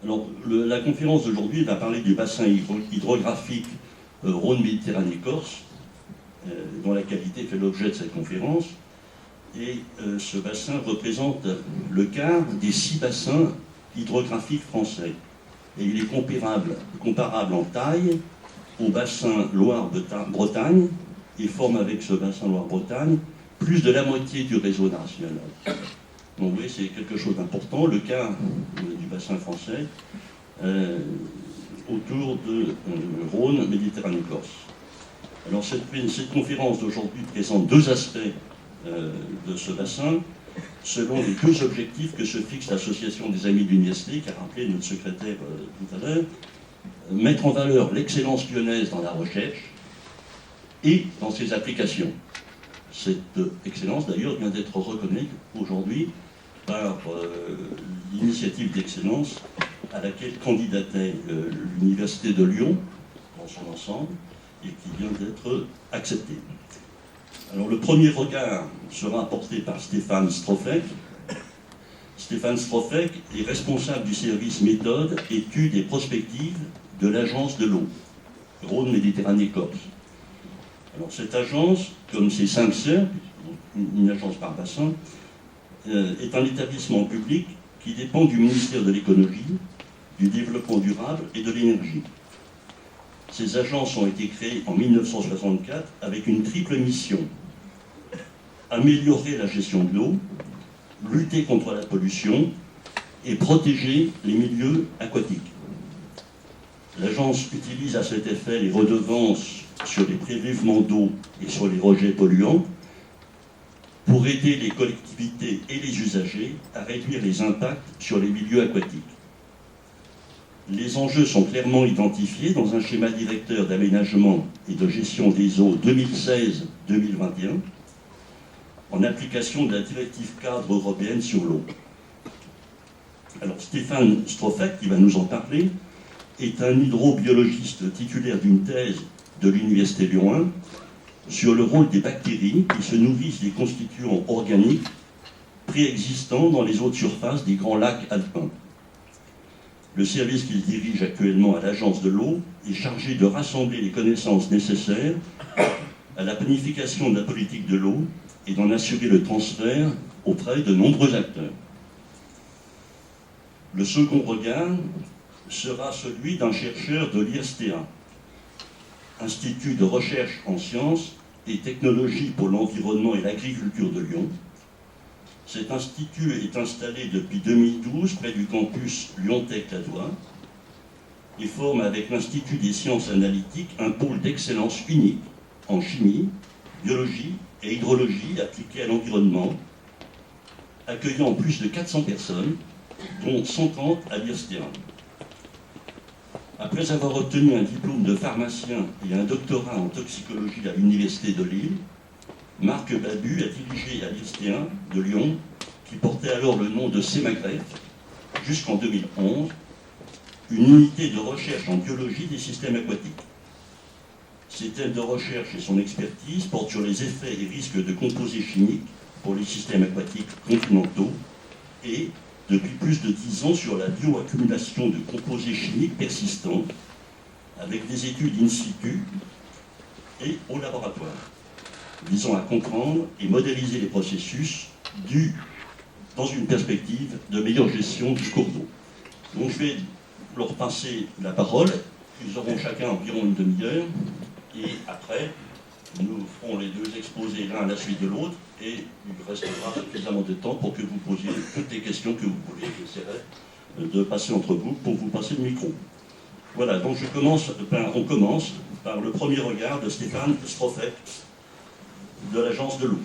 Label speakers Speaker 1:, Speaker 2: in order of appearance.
Speaker 1: Alors, la conférence d'aujourd'hui va parler du bassin hydrographique Rhône-Méditerranée-Corse, dont la qualité fait l'objet de cette conférence. Et ce bassin représente le quart des 6 bassins hydrographiques français. Et il est comparable en taille au bassin Loire-Bretagne, et forme avec ce bassin Loire-Bretagne plus de la moitié du réseau national. Donc oui, c'est quelque chose d'important, le quart du bassin français autour de Rhône, Méditerranée-Corse. Alors cette conférence d'aujourd'hui présente 2 aspects de ce bassin, selon les 2 objectifs que se fixe l'Association des Amis de l'Université, qu'a rappelé notre secrétaire tout à l'heure: mettre en valeur l'excellence lyonnaise dans la recherche et dans ses applications. Cette excellence, d'ailleurs, vient d'être reconnue aujourd'hui par l'initiative d'excellence à laquelle candidatait l'Université de Lyon, dans son ensemble, et qui vient d'être acceptée. Alors, le premier regard sera apporté par Stéphane Stroffec. Stéphane Stroffec est responsable du service méthode, études et prospectives de l'Agence de l'eau, Rhône-Méditerranée-Corse. Alors, cette agence, comme ses 5 sœurs, une agence par bassin, est un établissement public qui dépend du ministère de l'écologie, du développement durable et de l'énergie. Ces agences ont été créées en 1964 avec une triple mission: améliorer la gestion de l'eau, lutter contre la pollution et protéger les milieux aquatiques. L'agence utilise à cet effet les redevances sur les prélèvements d'eau et sur les rejets polluants pour aider les collectivités et les usagers à réduire les impacts sur les milieux aquatiques. Les enjeux sont clairement identifiés dans un schéma directeur d'aménagement et de gestion des eaux 2016-2021, en application de la directive cadre européenne sur l'eau. Alors Stéphane Stroffec, qui va nous en parler, est un hydrobiologiste titulaire d'une thèse de l'Université Lyon 1 sur le rôle des bactéries qui se nourrissent des constituants organiques préexistants dans les eaux de surface des grands lacs alpins. Le service qu'il dirige actuellement à l'Agence de l'eau est chargé de rassembler les connaissances nécessaires à la planification de la politique de l'eau et d'en assurer le transfert auprès de nombreux acteurs. Le second regard sera celui d'un chercheur de l'ISTA, Institut de recherche en sciences et technologies pour l'environnement et l'agriculture de Lyon. Cet institut est installé depuis 2012 près du campus Lyon-Tech-Ladois et forme avec l'Institut des sciences analytiques un pôle d'excellence unique en chimie, biologie et hydrologie appliquée à l'environnement, accueillant plus de 400 personnes, dont 130 à l'ISTA. Après avoir obtenu un diplôme de pharmacien et un doctorat en toxicologie à l'Université de Lille, Marc Babu a dirigé à l'ISTA de Lyon, qui portait alors le nom de CEMAGREF, jusqu'en 2011, une unité de recherche en biologie des systèmes aquatiques. Ses thèmes de recherche et son expertise portent sur les effets et risques de composés chimiques pour les systèmes aquatiques continentaux et, depuis plus de 10 ans, sur la bioaccumulation de composés chimiques persistants, avec des études in situ et au laboratoire, visant à comprendre et modéliser les processus dans une perspective de meilleure gestion du cours d'eau. Donc je vais leur passer la parole. Ils auront chacun environ une demi-heure. Et après, nous ferons les 2 exposés l'un à la suite de l'autre. Et il restera suffisamment de temps pour que vous posiez toutes les questions que vous voulez. J'essaierai de passer entre vous pour vous passer le micro. Voilà, donc on commence par le premier regard de Stéphane Stroffec, de l'Agence de l'eau.